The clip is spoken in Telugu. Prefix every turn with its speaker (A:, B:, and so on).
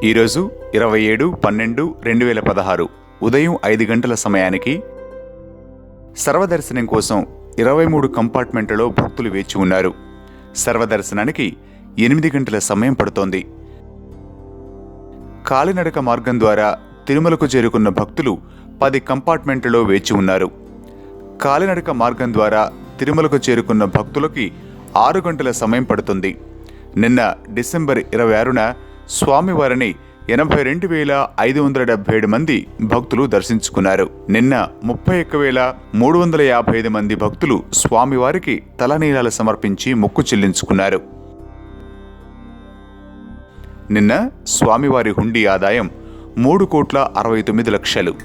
A: ఈరోజు 27/12/2016 ఉదయం 5 గంటల సమయానికి సర్వదర్శనం కోసం 23 కంపార్ట్మెంట్లలో భక్తులు వేచి ఉన్నారు. సర్వదర్శనానికి 8 గంటల సమయం పడుతోంది. కాలినడక మార్గం ద్వారా తిరుమలకు చేరుకున్న భక్తులు 10 కంపార్ట్మెంట్లలో వేచి ఉన్నారు. కాలినడక మార్గం ద్వారా తిరుమలకు చేరుకున్న భక్తులకి 6 గంటల సమయం పడుతుంది. నిన్న డిసెంబర్ 26న స్వామివారిని 82,577 మంది భక్తులు దర్శించుకున్నారు. నిన్న 31,355 మంది భక్తులు స్వామివారికి తలనీలాలు సమర్పించి మొక్కు చెల్లించుకున్నారు. నిన్న స్వామివారి హుండీ ఆదాయం 3,69,00,000.